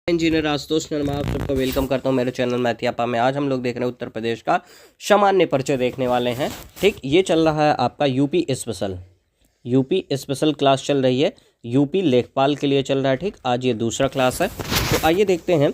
Engineer Ashutosh Sharma आप सबको welcome करता हूं मेरे चैनल मैथियापा में। आज हम लोग देख रहे हैं उत्तर प्रदेश का सामान्य परिचय देखने वाले हैं। ठीक, ये चल रहा है आपका यूपी स्पेशल क्लास चल रही है। यूपी लेखपाल के लिए चल रहा है। ठीक, आज ये दूसरा क्लास है। तो आइए देखते हैं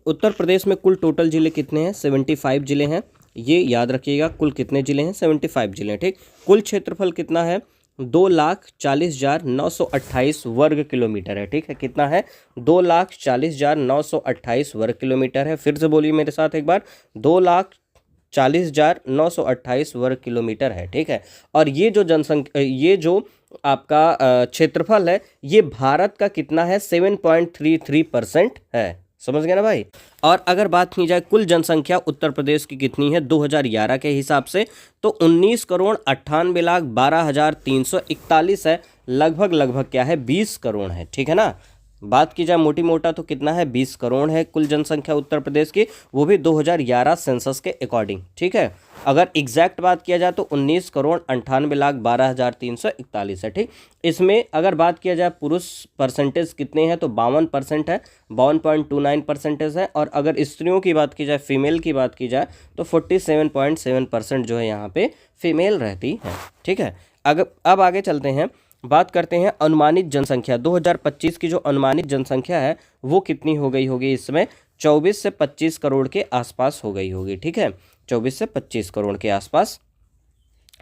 उत्तर प्रदेश में कुल टोटल जिले कितने हैं। 75 जिले हैं, ये याद रखिएगा। कुल कितने जिले हैं? 75 जिले। ठीक, कुल क्षेत्रफल कितना है? 2,40,928 वर्ग किलोमीटर है। ठीक है, कितना है? 2,40,928 वर्ग किलोमीटर है। फिर से बोलिए मेरे साथ एक बार, 2,40,928 वर्ग किलोमीटर है। ठीक है, और ये जो जनसंख्या, ये जो आपका क्षेत्रफल है, ये भारत का कितना है? 7.33% है। समझ गए ना भाई। और अगर बात की जाए कुल जनसंख्या उत्तर प्रदेश की कितनी है 2011 के हिसाब से, तो 19,98,12,341 है। लगभग क्या है? 20 करोड़ है। ठीक है ना। बात की जाए मोटी मोटा तो कितना है? 20 करोड़ है कुल जनसंख्या उत्तर प्रदेश की, वो भी 2011 सेंसस के अकॉर्डिंग। ठीक है, अगर एग्जैक्ट बात किया जाए तो 19,98,12,341 है। ठीक, इसमें अगर बात किया जाए पुरुष परसेंटेज कितने हैं तो 52% है, 52.29% है। और अगर स्त्रियों की बात की जाए, फीमेल की बात की जाए तो 47.7% जो है यहाँ पे फीमेल रहती है। ठीक है, अगर अब आगे चलते हैं, बात करते हैं अनुमानित जनसंख्या। 2025 की जो अनुमानित जनसंख्या है वो कितनी हो गई होगी? इसमें 24 से 25 करोड़ के आसपास हो गई होगी। ठीक है, 24 से 25 करोड़ के आसपास।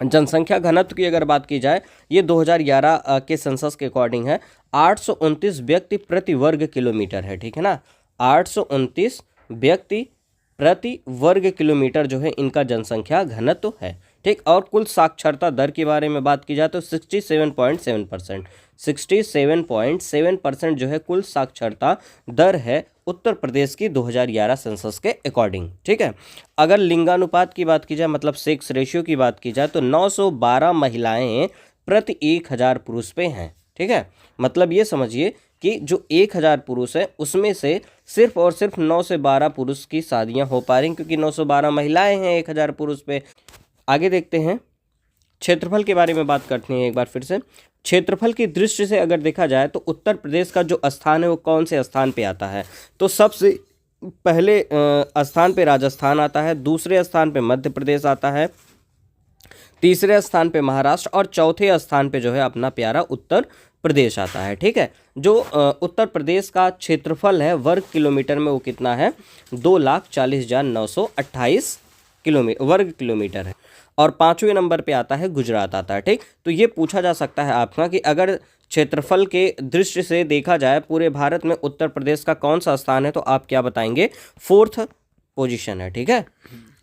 जनसंख्या घनत्व की अगर बात की जाए, ये 2011 के सेंसस के अकॉर्डिंग है। 829 व्यक्ति प्रति वर्ग किलोमीटर है। ठीक है ना, 829 व्यक्ति प्रति वर्ग किलोमीटर जो है इनका जनसंख्या घनत्व है। ठीक, और कुल साक्षरता दर के बारे में बात की जाए तो 67.7%, 67.7% जो है कुल साक्षरता दर है उत्तर प्रदेश की 2011 सेंसस के अकॉर्डिंग। ठीक है, अगर लिंगानुपात की बात की जाए, मतलब सेक्स रेशियो की बात की जाए, तो 912 महिलाएं प्रति 1000 पुरुष पे हैं। ठीक है, मतलब ये समझिए कि जो 1000 पुरुष है उसमें से सिर्फ और सिर्फ 9 से 12 पुरुष की शादियां हो पा रही, क्योंकि 912 महिलाएं हैं 1000 पुरुष पे। आगे देखते हैं, क्षेत्रफल के बारे में बात करते हैं एक बार फिर से। क्षेत्रफल की दृष्टि से अगर देखा जाए तो उत्तर प्रदेश का जो स्थान है वो कौन से स्थान पे आता है? तो सबसे पहले स्थान पे राजस्थान आता है, दूसरे स्थान पे मध्य प्रदेश आता है, तीसरे स्थान पे महाराष्ट्र, और चौथे स्थान पे जो है अपना प्यारा उत्तर प्रदेश आता है। ठीक है, जो उत्तर प्रदेश का क्षेत्रफल है वर्ग किलोमीटर में वो कितना है? 2,40,928 वर्ग किलोमीटर है। और 5वें नंबर पे आता है गुजरात आता है। ठीक, तो ये पूछा जा सकता है आपका कि अगर क्षेत्रफल के दृष्टि से देखा जाए पूरे भारत में उत्तर प्रदेश का कौन सा स्थान है, तो आप क्या बताएंगे? 4th पोजीशन है। ठीक है,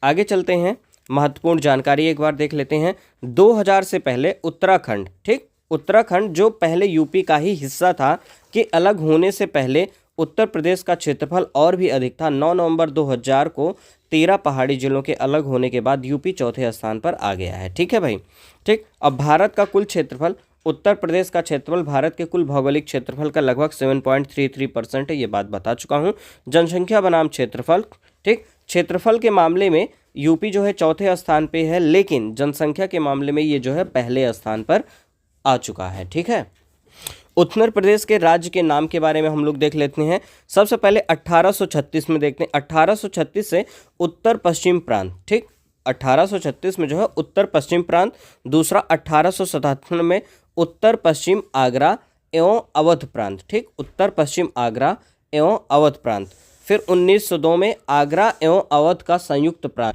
आगे चलते हैं, महत्वपूर्ण जानकारी एक बार देख लेते हैं। 2000 से पहले उत्तराखंड, ठीक, उत्तराखंड जो पहले यूपी का ही हिस्सा था, कि अलग होने से पहले उत्तर प्रदेश का क्षेत्रफल और भी अधिक था। 9 नवंबर 2000 को 13 पहाड़ी जिलों के अलग होने के बाद यूपी चौथे स्थान पर आ गया है। ठीक है भाई। ठीक, अब भारत का कुल क्षेत्रफल, उत्तर प्रदेश का क्षेत्रफल भारत के कुल भौगोलिक क्षेत्रफल का लगभग 7.33% है, ये बात बता चुका हूँ। जनसंख्या बनाम क्षेत्रफल, ठीक, क्षेत्रफल के मामले में यूपी जो है चौथे स्थान पे है, लेकिन जनसंख्या के मामले में ये जो है पहले स्थान पर आ चुका है। ठीक है, उत्तर प्रदेश के राज्य के नाम के बारे में हम लोग देख लेते हैं। सबसे पहले 1836 में देखते हैं। 1836 से उत्तर पश्चिम प्रांत, ठीक, 1836 में जो है उत्तर पश्चिम प्रांत। दूसरा 1877 में उत्तर पश्चिम आगरा एवं अवध प्रांत, ठीक, उत्तर पश्चिम आगरा एवं अवध प्रांत। फिर 1902 में आगरा एवं अवध का संयुक्त प्रांत,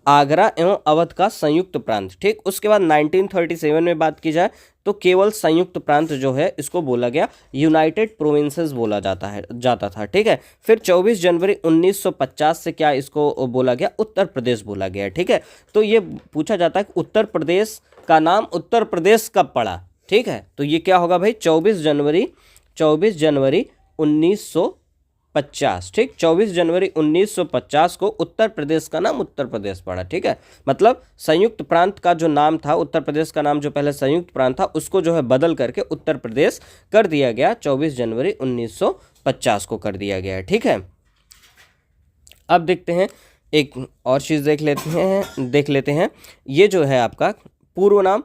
आगरा एवं अवध का संयुक्त प्रांत। ठीक, उसके बाद 1937 में बात की जाए तो केवल संयुक्त प्रांत जो है इसको बोला गया यूनाइटेड प्रोविंसेस बोला जाता था। ठीक है, फिर 24 जनवरी 1950 से क्या इसको बोला गया? उत्तर प्रदेश बोला गया। ठीक है, तो ये पूछा जाता है कि उत्तर प्रदेश का नाम उत्तर प्रदेश कब पड़ा? ठीक है, तो ये क्या होगा भाई? 24 जनवरी 1950। ठीक, 24 जनवरी 1950 को उत्तर प्रदेश का नाम उत्तर प्रदेश पड़ा। ठीक है, मतलब संयुक्त प्रांत का जो नाम था, उत्तर प्रदेश का नाम जो पहले संयुक्त प्रांत था, उसको जो है बदल करके उत्तर प्रदेश कर दिया गया। 24 जनवरी 1950 को कर दिया गया है। ठीक है, अब देखते हैं, एक और चीज़ देख लेते हैं। ये जो है आपका पूर्व नाम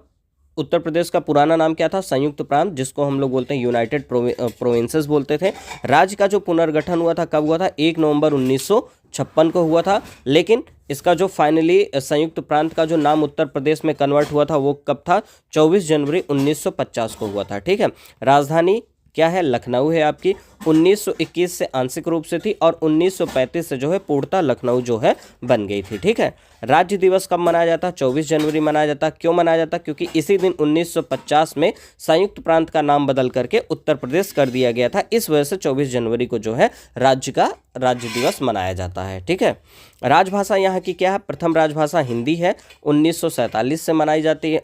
उत्तर प्रदेश का पुराना नाम क्या था? संयुक्त प्रांत, जिसको हम लोग बोलते हैं यूनाइटेड प्रोविंसेस बोलते थे। राज्य का जो पुनर्गठन हुआ था कब हुआ था? 1 नवंबर 1956 को हुआ था। लेकिन इसका जो फाइनली संयुक्त प्रांत का जो नाम उत्तर प्रदेश में कन्वर्ट हुआ था वो कब था? 24 जनवरी 1950 को हुआ था। ठीक है। राजधानी क्या है? लखनऊ है आपकी। 1921 से आंशिक रूप से थी और 1935 से जो है पूर्णतः लखनऊ जो है बन गई थी। ठीक है। राज्य दिवस कब मनाया जाता? 24 जनवरी मनाया जाता। क्यों मनाया जाता? क्योंकि इसी दिन 1950 में संयुक्त प्रांत का नाम बदल करके उत्तर प्रदेश कर दिया गया था। इस वजह से 24 जनवरी को जो है राज्य दिवस मनाया जाता है। ठीक है। राजभाषा यहाँ की क्या है? प्रथम राजभाषा हिंदी है। 1947 से मनाई जाती है,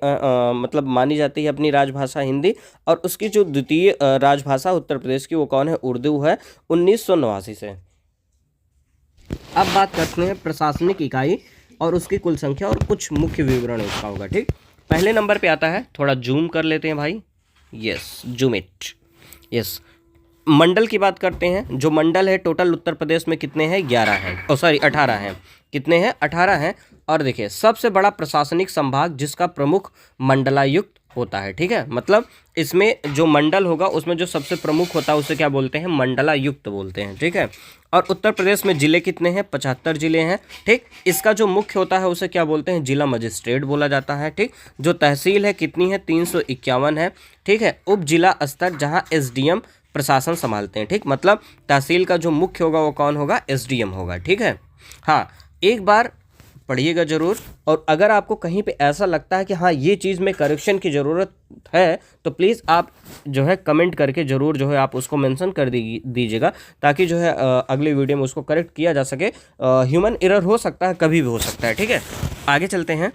मतलब मानी जाती है अपनी राजभाषा हिंदी। और उसकी जो द्वितीय राजभाषा उत्तर प्रदेश की वो कौन है? उर्दू है, 1989 से। अब बात करते हैं प्रशासनिक इकाई और उसकी कुल संख्या और कुछ मुख्य विवरण उसका होगा। ठीक। पहले नंबर पे आता है, थोड़ा जूम कर लेते हैं भाई, यस जूम इट, यस। मंडल की बात करते हैं। जो मंडल है टोटल उत्तर प्रदेश में कितने हैं? 11 हैं, सॉरी 18 हैं। कितने हैं? 18 हैं। और देखिए सबसे बड़ा प्रशासनिक संभाग जिसका प्रमुख मंडलायुक्त होता है। ठीक है। मतलब इसमें जो मंडल होगा उसमें जो सबसे प्रमुख होता है उसे क्या बोलते हैं? मंडलायुक्त बोलते हैं। ठीक है। और उत्तर प्रदेश में जिले कितने हैं? 75 जिले हैं। ठीक। इसका जो मुख्य होता है उसे क्या बोलते हैं? जिला मजिस्ट्रेट बोला जाता है। ठीक। जो तहसील है कितनी है? 351 है। ठीक है। उप जिला स्तर जहाँ SDM प्रशासन संभालते हैं। ठीक। मतलब तहसील का जो मुख्य होगा वो कौन होगा? SDM होगा। ठीक है। हाँ, एक बार पढ़िएगा जरूर। और अगर आपको कहीं पे ऐसा लगता है कि हाँ ये चीज़ में करेक्शन की ज़रूरत है तो प्लीज़ आप जो है कमेंट करके ज़रूर जो है आप उसको मेंशन कर दीजिएगा, ताकि जो है अगले वीडियो में उसको करेक्ट किया जा सके। ह्यूमन एरर हो सकता है, कभी भी हो सकता है। ठीक है। आगे चलते हैं।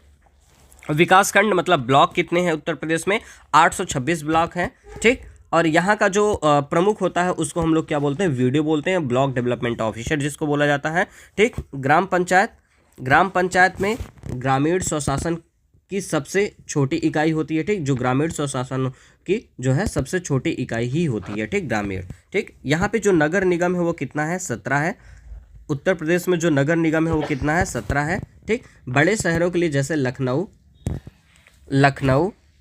विकासखंड मतलब ब्लॉक कितने हैं उत्तर प्रदेश में? 826 ब्लॉक हैं। ठीक। और यहाँ का जो प्रमुख होता है उसको हम लोग क्या बोलते हैं? वीडियो बोलते हैं, ब्लॉक डेवलपमेंट ऑफिसर जिसको बोला जाता है। ठीक। ग्राम पंचायत में ग्रामीण स्वशासन की सबसे छोटी इकाई होती है। ठीक। जो ग्रामीण स्वशासन की जो है सबसे छोटी इकाई ही होती है। ठीक। ग्रामीण। ठीक। यहाँ पे जो नगर निगम है वो कितना है? 17 है। उत्तर प्रदेश में जो नगर निगम है वो कितना है? 17 है। ठीक। बड़े शहरों के लिए जैसे लखनऊ,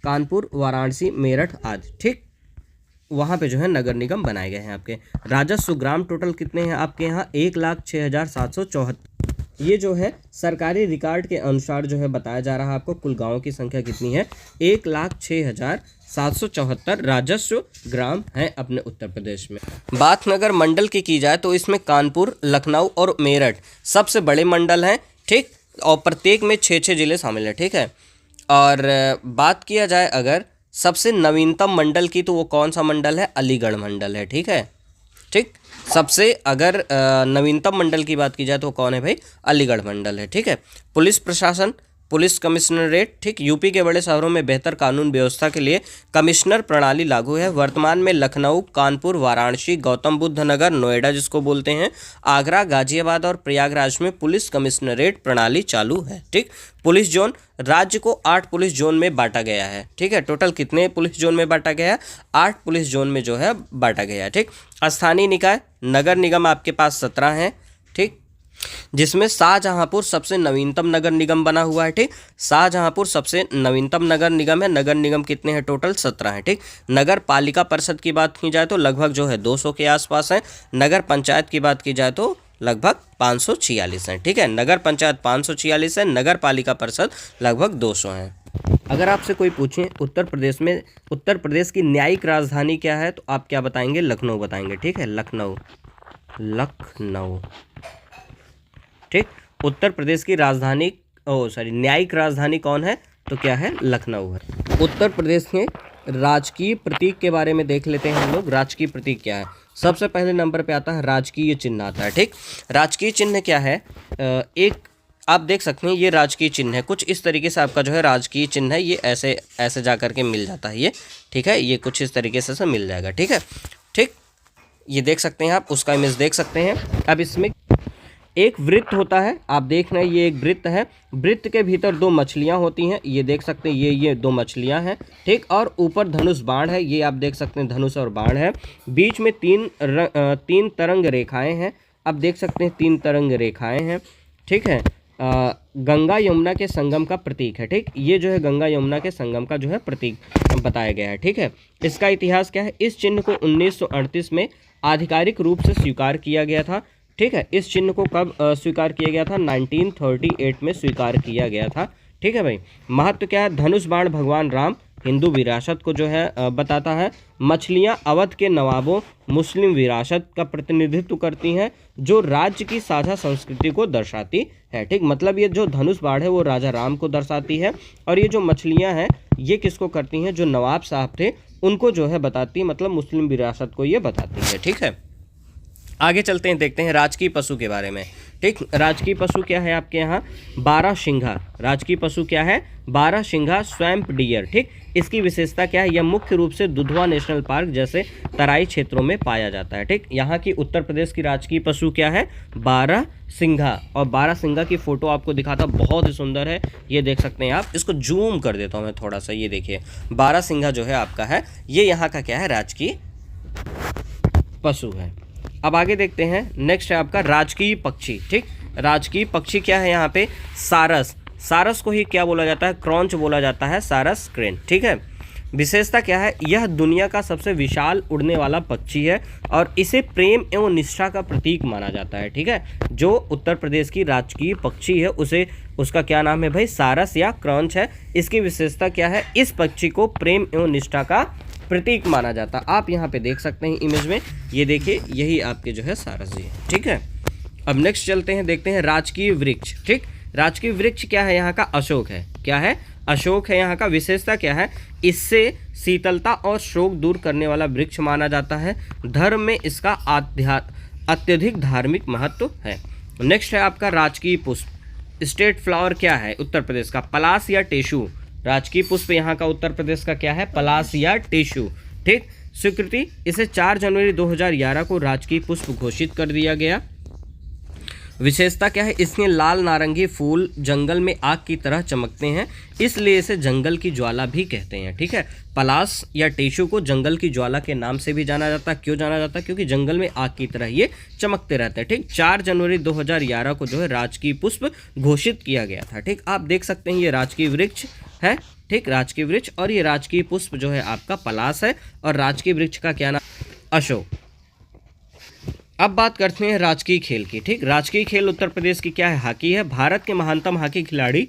कानपुर, वाराणसी, मेरठ आदि। ठीक। वहाँ पे जो है नगर निगम बनाए गए हैं आपके। राजस्व ग्राम टोटल कितने हैं आपके यहाँ? 1,06,774। ये जो है सरकारी रिकॉर्ड के अनुसार जो है बताया जा रहा है आपको। कुल गाँव की संख्या कितनी है? 1,06,774 राजस्व ग्राम है अपने उत्तर प्रदेश में। बात अगर मंडल की जाए तो इसमें कानपुर, लखनऊ और मेरठ सबसे बड़े मंडल हैं। ठीक। और प्रत्येक में 6-6 जिले शामिल हैं। ठीक है। और बात किया जाए अगर सबसे नवीनतम मंडल की तो वो कौन सा मंडल है? अलीगढ़ मंडल है। ठीक है। ठीक। सबसे अगर नवीनतम मंडल की बात की जाए तो कौन है भाई? अलीगढ़ मंडल है। ठीक है। पुलिस प्रशासन, पुलिस कमिश्नरेट। ठीक। यूपी के बड़े शहरों में बेहतर कानून व्यवस्था के लिए कमिश्नर प्रणाली लागू है। वर्तमान में लखनऊ, कानपुर, वाराणसी, गौतम बुद्ध नगर, नोएडा जिसको बोलते हैं, आगरा, गाजियाबाद और प्रयागराज में पुलिस कमिश्नरेट प्रणाली चालू है। ठीक। पुलिस जोन, राज्य को 8 पुलिस जोन में बांटा गया है। ठीक है। टोटल कितने पुलिस जोन में बांटा गया है? 8 पुलिस जोन में जो है बांटा गया है। ठीक। स्थानीय निकाय, नगर निगम आपके पास 17 हैं। ठीक। जिसमें शाहजहांपुर सबसे नवीनतम नगर निगम बना हुआ है। ठीक। शाहजहांपुर सबसे नवीनतम नगर निगम है। नगर निगम कितने हैं? टोटल 17 हैं। ठीक। नगर पालिका परिषद की बात की जाए तो लगभग जो है 200 के आसपास है। नगर पंचायत की बात की जाए तो लगभग 546 हैं। ठीक है। नगर पंचायत 546 है, नगर पालिका परिषद लगभग 200 हैं। अगर आपसे कोई पूछे उत्तर प्रदेश की न्यायिक राजधानी क्या है तो आप क्या बताएंगे? लखनऊ बताएंगे। ठीक है। लखनऊ। ठीक। उत्तर प्रदेश की राजधानी न्यायिक राजधानी कौन है? तो क्या है? लखनऊ है। उत्तर प्रदेश में राजकीय प्रतीक के बारे में देख लेते हैं हम लोग। राजकीय प्रतीक क्या है? सबसे पहले नंबर पे आता है राजकीय चिन्ह आता है। ठीक। राजकीय चिन्ह क्या है? एक आप देख सकते हैं ये राजकीय चिन्ह है। कुछ इस तरीके से आपका जो है राजकीय चिन्ह है, ये ऐसे जा करके मिल जाता है ये। ठीक है। ये कुछ इस तरीके से मिल जाएगा। ठीक है। ठीक। ये देख सकते हैं आप, उसका इमेज देख सकते हैं। अब इसमें एक वृत्त होता है, आप देख रहे हैं ये एक वृत्त है। वृत्त के भीतर 2 मछलियां होती हैं, ये देख सकते हैं ये 2 मछलियां हैं। ठीक। और ऊपर धनुष बाण है, ये आप देख सकते हैं धनुष और बाण है। बीच में 3 तरंग रेखाएं हैं, आप देख सकते हैं 3 तरंग रेखाएं हैं। ठीक है। गंगा यमुना के संगम का प्रतीक है। ठीक, ये जो है गंगा यमुना के संगम का जो है प्रतीक बताया गया है। ठीक है, इसका इतिहास क्या है? इस चिन्ह को 1938 में आधिकारिक रूप से स्वीकार किया गया था। ठीक है, इस चिन्ह को कब स्वीकार किया गया था? 1938 में स्वीकार किया गया था। ठीक है भाई, महत्व क्या है? धनुष बाण भगवान राम, हिंदू विरासत को जो है बताता है। मछलियाँ अवध के नवाबों मुस्लिम विरासत का प्रतिनिधित्व करती हैं, जो राज्य की साझा संस्कृति को दर्शाती है। ठीक, मतलब ये जो धनुष बाण है वो राजा राम को दर्शाती है, और ये जो मछलियाँ हैं ये किसको करती हैं? जो नवाब साहब थे उनको जो है बताती है, मतलब मुस्लिम विरासत को ये बताती है। ठीक है, आगे चलते हैं, देखते हैं राजकीय पशु के बारे में। ठीक, राजकीय पशु क्या है आपके यहाँ? बारहसिंघा। राजकीय पशु क्या है? बारहसिंघा स्वैम्प डियर। ठीक, इसकी विशेषता क्या है? यह मुख्य रूप से दुधवा नेशनल पार्क जैसे तराई क्षेत्रों में पाया जाता है। ठीक, यहाँ की उत्तर प्रदेश की राजकीय पशु क्या है? बारहसिंघा। और बारहसिंघा की फोटो आपको दिखाता, बहुत ही सुंदर है, ये देख सकते हैं आप। इसको जूम कर देता हूँ मैं थोड़ा सा, ये देखिए बारहसिंघा जो है आपका है, ये यहाँ का क्या है? राजकीय पशु है। अब आगे देखते हैं, नेक्स्ट है आपका राजकीय पक्षी। ठीक, राजकीय पक्षी क्या है यहाँ पे? सारस। सारस को ही क्या बोला जाता है? क्रॉन्च बोला जाता है, सारस क्रेन। ठीक है, विशेषता क्या है? यह दुनिया का सबसे विशाल उड़ने वाला पक्षी है और इसे प्रेम एवं निष्ठा का प्रतीक माना जाता है। ठीक है, जो उत्तर प्रदेश की राजकीय पक्षी है उसे, उसका क्या नाम है भाई? सारस या क्रॉन्च है। इसकी विशेषता क्या है? इस पक्षी को प्रेम एवं निष्ठा का प्रतीक माना जाता है। आप यहाँ पे देख सकते हैं इमेज में, ये देखिए यही आपके जो है सारस जी है। ठीक है, अब नेक्स्ट चलते हैं, देखते हैं राजकीय वृक्ष। ठीक, राजकीय वृक्ष क्या है? यहाँ का अशोक है। क्या है? अशोक है यहाँ का। विशेषता क्या है? इससे शीतलता और शोक दूर करने वाला वृक्ष माना जाता है। धर्म में इसका अत्यधिक धार्मिक महत्व है। नेक्स्ट है आपका राजकीय पुष्प। स्टेट फ्लावर क्या है उत्तर प्रदेश का? पलाश या टेशु। राजकीय पुष्प यहाँ का उत्तर प्रदेश का क्या है? पलाश या टेशु। ठीक, स्वीकृति, इसे 4 जनवरी 2011 को राजकीय पुष्प घोषित कर दिया गया। विशेषता क्या है? इसके लाल नारंगी फूल जंगल में आग की तरह चमकते हैं, इसलिए इसे जंगल की ज्वाला भी कहते हैं। ठीक है, पलाश या टेशु को जंगल की ज्वाला के नाम से भी जाना जाता है। क्यों जाना जाता है? क्योंकि जंगल में आग की तरह ये चमकते रहते हैं। ठीक, 4 जनवरी 2011 को जो है राजकीय पुष्प घोषित किया गया था। ठीक, आप देख सकते हैं ये राजकीय वृक्ष है। ठीक, राजकीय वृक्ष, और ये राजकीय पुष्प जो है आपका पलाश है, और राजकीय वृक्ष का क्या नाम? अशोक। अब बात करते हैं राजकीय खेल की। ठीक, राजकीय खेल उत्तर प्रदेश की क्या है? हॉकी है। भारत के महानतम हॉकी खिलाड़ी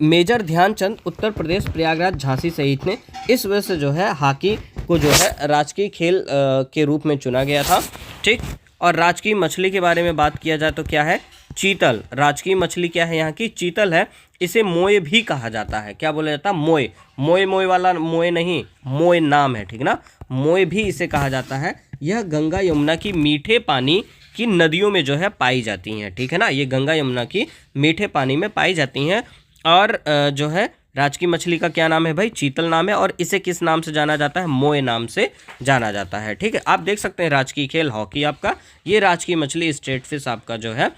मेजर ध्यानचंद उत्तर प्रदेश प्रयागराज झांसी सहित ने इस वजह से जो है हॉकी को जो है राजकीय खेल के रूप में चुना गया था। ठीक, और राजकीय मछली के बारे में बात किया जाए तो क्या है? चीतल। राजकीय मछली क्या है यहाँ की? चीतल है। इसे मोए भी कहा जाता है। क्या बोला जाता है? मोए। मोए मोए वाला मोए नहीं, मोए नाम है। ठीक ना, मोए भी इसे कहा जाता है। यह गंगा यमुना की मीठे पानी की नदियों में जो है पाई जाती हैं। ठीक है ना, ये गंगा यमुना की मीठे पानी में पाई जाती हैं। और जो है राजकीय मछली का क्या नाम है भाई? चीतल नाम है। और इसे किस नाम से जाना जाता है? मोए नाम से जाना जाता है। ठीक है, आप देख सकते हैं राजकीय खेल हॉकी आपका, ये राजकीय मछली स्टेट फिश आपका जो है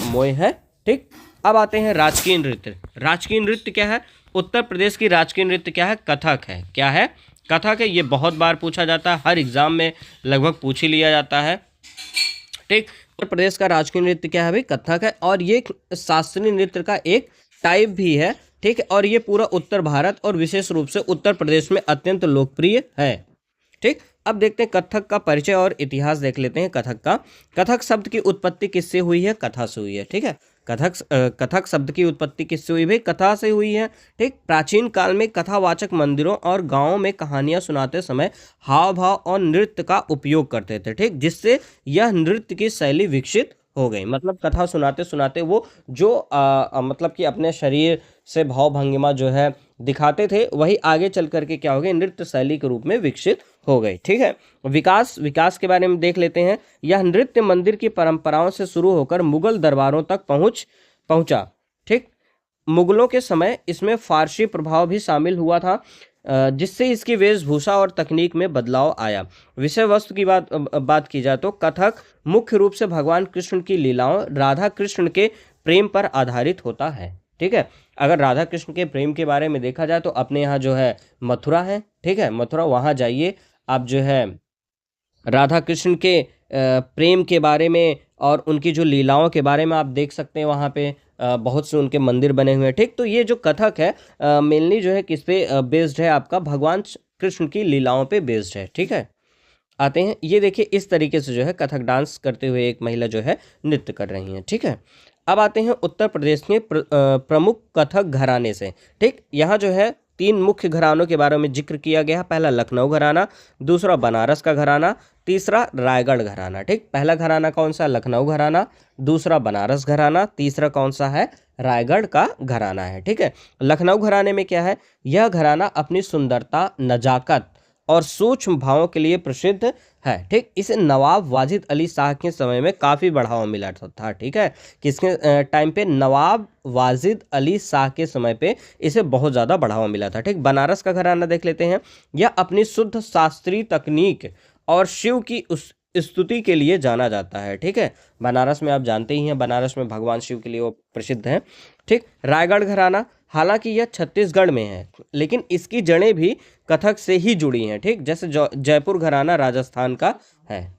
मोए है। ठीक, अब आते हैं राजकीय नृत्य। राजकीय नृत्य क्या है? उत्तर प्रदेश की राजकीय नृत्य क्या है? कथक है। क्या है? कथक है। ये बहुत बार पूछा जाता है, हर एग्जाम में लगभग पूछ ही लिया जाता है। ठीक, उत्तर प्रदेश का राजकीय नृत्य क्या है भाई? कथक है। और ये शास्त्रीय नृत्य का एक टाइप भी है। ठीक है, और ये पूरा उत्तर भारत और विशेष रूप से उत्तर प्रदेश में अत्यंत लोकप्रिय है। ठीक, अब देखते हैं कथक का परिचय और इतिहास देख लेते हैं कथक का। कथक शब्द की उत्पत्ति किससे हुई है? कथा से हुई है। ठीक है, कथक शब्द की उत्पत्ति किससे हुई भाई? कथा से हुई है। ठीक, प्राचीन काल में कथावाचक मंदिरों और गांवों में कहानियां सुनाते समय हाव भाव और नृत्य का उपयोग करते थे। ठीक, जिससे यह नृत्य की शैली विकसित हो गई। मतलब कथा सुनाते सुनाते वो जो मतलब कि अपने शरीर से भाव भंगिमा जो है दिखाते थे, वही आगे चल करके क्या हो गए? नृत्य शैली के रूप में विकसित हो गई। ठीक है, विकास के बारे में देख लेते हैं। यह नृत्य मंदिर की परंपराओं से शुरू होकर मुगल दरबारों तक पहुंचा। ठीक, मुगलों के समय इसमें फारसी प्रभाव भी शामिल हुआ था, जिससे इसकी वेशभूषा और तकनीक में बदलाव आया। विषय वस्तु की बात की जाए तो कथक मुख्य रूप से भगवान कृष्ण की लीलाओं, राधा कृष्ण के प्रेम पर आधारित होता है। ठीक है, अगर राधा कृष्ण के प्रेम के बारे में देखा जाए तो अपने यहाँ जो है मथुरा है। ठीक है, मथुरा, वहाँ जाइए आप, जो है राधा कृष्ण के प्रेम के बारे में और उनकी जो लीलाओं के बारे में आप देख सकते हैं वहाँ पे बहुत से उनके मंदिर बने हुए हैं। ठीक, तो ये जो कथक है मेनली जो है किस पे बेस्ड है, आपका भगवान कृष्ण की लीलाओं पे बेस्ड है। ठीक है, आते हैं, ये देखिए इस तरीके से जो है कथक डांस करते हुए एक महिला जो है नृत्य कर रही हैं। ठीक है, अब आते हैं उत्तर प्रदेश के प्रमुख कथक घराने से। ठीक, यहाँ जो है 3 मुख्य घरानों के बारे में जिक्र किया गया है। पहला लखनऊ घराना, दूसरा बनारस का घराना, तीसरा रायगढ़ घराना। ठीक, पहला घराना कौन सा? लखनऊ घराना, दूसरा बनारस घराना, तीसरा कौन सा है? रायगढ़ का घराना है। ठीक है, लखनऊ घराने में क्या है? यह घराना अपनी सुंदरता, नजाकत और सूक्ष्म भावों के लिए प्रसिद्ध है। ठीक, इसे नवाब वाजिद अली शाह के समय में काफ़ी बढ़ावा मिला था। ठीक है, किसके टाइम पे? नवाब वाजिद अली शाह के समय पे इसे बहुत ज़्यादा बढ़ावा मिला था। ठीक, बनारस का घराना देख लेते हैं। यह अपनी शुद्ध शास्त्रीय तकनीक और शिव की उस स्तुति के लिए जाना जाता है। ठीक है, बनारस में आप जानते ही हैं, बनारस में भगवान शिव के लिए वो प्रसिद्ध हैं। ठीक, रायगढ़ घराना, हालांकि यह छत्तीसगढ़ में है लेकिन इसकी जड़ें भी कथक से ही जुड़ी हैं। ठीक, जैसे जयपुर घराना राजस्थान का है।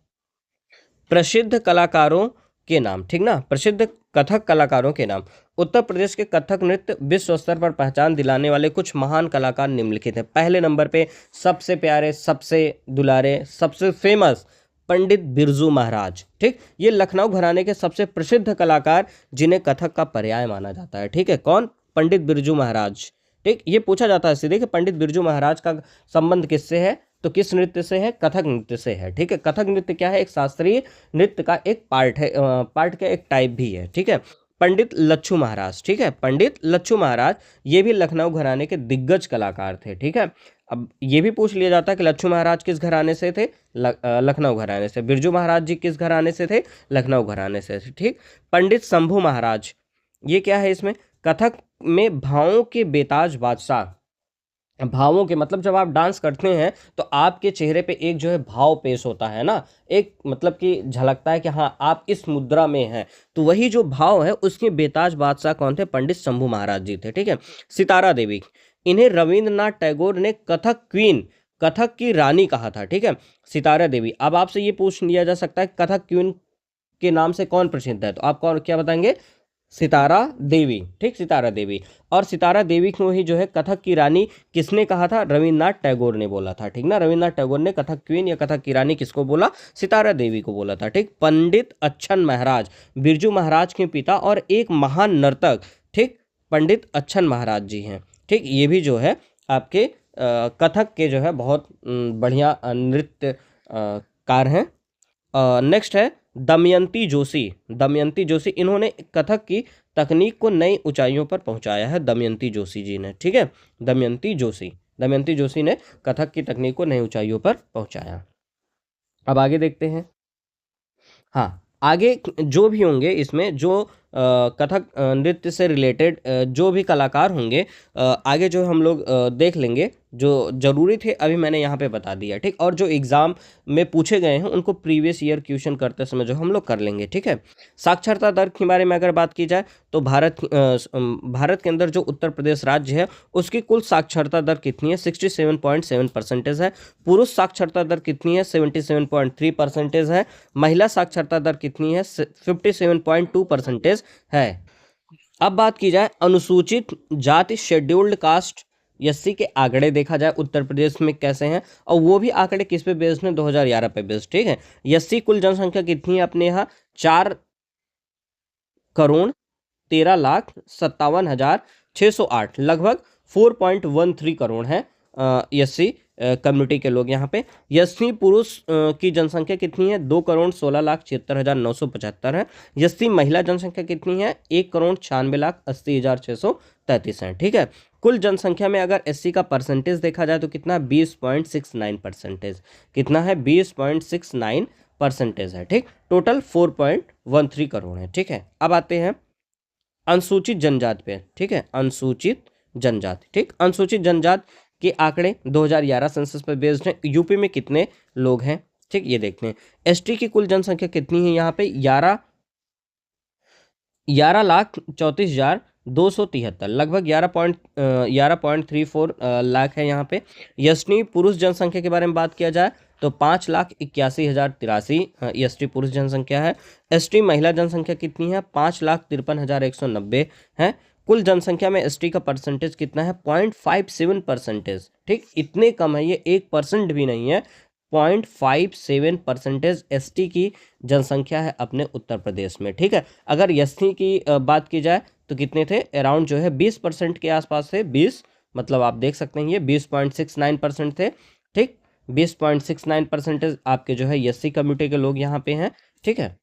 प्रसिद्ध कलाकारों के नाम, ठीक ना, प्रसिद्ध कथक कलाकारों के नाम। उत्तर प्रदेश के कथक नृत्य विश्व स्तर पर पहचान दिलाने वाले कुछ महान कलाकार निम्नलिखित हैं। पहले नंबर पे सबसे प्यारे, सबसे दुलारे, सबसे फेमस पंडित बिरजू महाराज। ठीक, ये लखनऊ घराने के सबसे प्रसिद्ध कलाकार जिन्हें कथक का पर्याय माना जाता है। ठीक है, कौन? पंडित बिरजू महाराज। ठीक, ये पूछा जाता है सीधे कि पंडित बिरजू महाराज का संबंध किससे है? तो किस नृत्य से है? कथक नृत्य से है। ठीक है, कथक नृत्य क्या है? एक शास्त्रीय नृत्य का एक पार्ट है, पार्ट का एक टाइप भी है। ठीक है, पंडित लच्छू महाराज। ठीक है, पंडित लच्छू महाराज ये भी लखनऊ घराने के दिग्गज कलाकार थे। ठीक है, अब ये भी पूछ लिया जाता है कि लच्छू महाराज किस घराने से थे? लखनऊ घराने से। बिरजू महाराज जी किस घराने से थे? लखनऊ घराने से। ठीक, पंडित शंभू महाराज, ये क्या है इसमें? कथक में भावों के बेताज बादशाह। भावों के मतलब जब आप डांस करते हैं तो आपके चेहरे पे एक जो है भाव पेश होता है ना, एक मतलब कि झलकता है कि हाँ आप इस मुद्रा में हैं, तो वही जो भाव है उसके बेताज बादशाह कौन थे? पंडित शंभू महाराज जी थे। ठीक है, सितारा देवी, इन्हें रविंद्रनाथ टैगोर ने कथक क्वीन, कथक की रानी कहा था। ठीक है, सितारा देवी। अब आपसे ये पूछ लिया जा सकता है कथक क्वीन के नाम से कौन प्रसिद्ध है, तो आप कौन क्या बताएंगे? सितारा देवी। ठीक, सितारा देवी। और सितारा देवी को ही जो है कथक की रानी किसने कहा था? रविन्द्रनाथ टैगोर ने बोला था। ठीक ना, रविन्द्रनाथ टैगोर ने कथक क्वीन या कथक की रानी किसको बोला? सितारा देवी को बोला था। ठीक, पंडित अच्छन महाराज, बिरजू महाराज के पिता और एक महान नर्तक। ठीक, पंडित अच्छन महाराज जी हैं। ठीक, ये भी जो है आपके कथक के जो है बहुत बढ़िया नृत्यकार हैं। नेक्स्ट है दमयंती जोशी। दमयंती जोशी, इन्होंने कथक की तकनीक को नई ऊंचाइयों पर पहुंचाया है, दमयंती जोशी जी ने। ठीक है, दमयंती जोशी, दमयंती जोशी ने कथक की तकनीक को नई ऊंचाइयों पर पहुंचाया। अब आगे देखते हैं। हाँ, आगे जो भी होंगे इसमें जो कथक नृत्य से रिलेटेड जो भी कलाकार होंगे आगे जो हम लोग देख लेंगे, जो ज़रूरी थे अभी मैंने यहाँ पे बता दिया। ठीक, और जो एग्ज़ाम में पूछे गए हैं उनको प्रीवियस ईयर क्वेश्चन करते समय जो हम लोग कर लेंगे। ठीक है, साक्षरता दर के बारे में अगर बात की जाए तो भारत के अंदर जो उत्तर प्रदेश राज्य है उसकी कुल साक्षरता दर कितनी है? 67.7% है। पुरुष साक्षरता दर कितनी है? 77.3% है। महिला साक्षरता दर कितनी है? 57.2% है। अब बात की जाए अनुसूचित जाति शेड्यूल्ड कास्ट एससी के आंकड़े देखा जाए उत्तर प्रदेश में कैसे हैं, और वो भी आंकड़े किस पे बेस्ड हैं? 2011 पे बेस्ड। ठीक है, एससी कुल जनसंख्या कितनी है अपने यहाँ? 4,13,57,608, लगभग 4.13 करोड़ है एससी कम्युनिटी के लोग यहाँ पे। एससी पुरुष की जनसंख्या कितनी है? 2,76,76,975 है। एससी महिला जनसंख्या कितनी है? 1,96,80,633 है। ठीक है, कुल जनसंख्या में अगर एससी का परसेंटेज देखा जाए तो कितना? 20.69%। कितना है? 20.69% है। ठीक, टोटल 4.13 करोड़ है। ठीक है, अब आते हैं अनुसूचित जनजाति पे। ठीक है, अनुसूचित जनजाति। ठीक, अनुसूचित जनजाति के आंकड़े 2011 सेंसस पर बेस्ड हैं। यूपी में कितने लोग हैं? ठीक, ये देखते हैं। एसटी की कुल जनसंख्या कितनी है यहाँ पे? 11,34,273, लगभग 11.34 लाख है यहाँ पे। एसटी पुरुष जनसंख्या के बारे में बात किया जाए तो 5,81,083 एसटी पुरुष जनसंख्या है। एसटी महिला जनसंख्या कितनी है? 5,53,190 है। कुल जनसंख्या में एसटी का परसेंटेज कितना है? 0.57%। ठीक, इतने कम है, ये 1% भी नहीं है। 0.57% एसटी की जनसंख्या है अपने उत्तर प्रदेश में। ठीक है, अगर एसटी की बात की जाए तो कितने थे? अराउंड जो है 20% के आसपास थे। 20 मतलब आप देख सकते हैं ये 20.69% थे। ठीक, 20.69% आपके जो है एससी कम्युनिटी के लोग यहाँ पे हैं। ठीक है,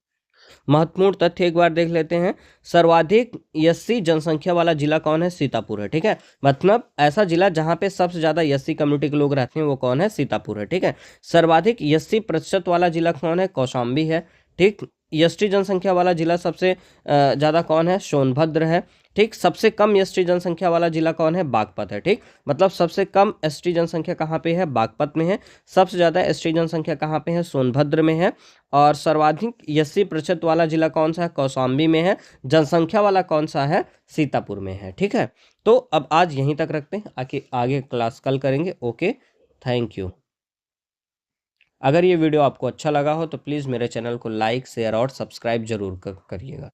महत्वपूर्ण तथ्य एक बार देख लेते हैं। सर्वाधिक एससी जनसंख्या वाला जिला कौन है? सीतापुर है। ठीक है, मतलब ऐसा जिला जहां पे सबसे ज्यादा एससी कम्युनिटी के लोग रहते हैं वो कौन है? सीतापुर है। ठीक है, सर्वाधिक एससी प्रतिशत वाला जिला कौन है? कौशाम्बी है। ठीक, एसटी जनसंख्या वाला जिला सबसे ज्यादा कौन है? सोनभद्र है। ठीक, सबसे कम एसटी जनसंख्या वाला जिला कौन है? बागपत है। ठीक, मतलब सबसे कम एसटी जनसंख्या कहाँ पे है? बागपत में है। सबसे ज्यादा एसटी जनसंख्या कहाँ पे है? सोनभद्र में है। और सर्वाधिक एससी प्रतिशत वाला जिला कौन सा है? कौशाम्बी में है। जनसंख्या वाला कौन सा है? सीतापुर में है। ठीक है, तो अब आज यहीं तक रखते हैं, आगे क्लास कल करेंगे। Okay, thank you. अगर ये वीडियो आपको अच्छा लगा हो तो प्लीज़ मेरे चैनल को लाइक, शेयर और सब्सक्राइब जरूर करिएगा।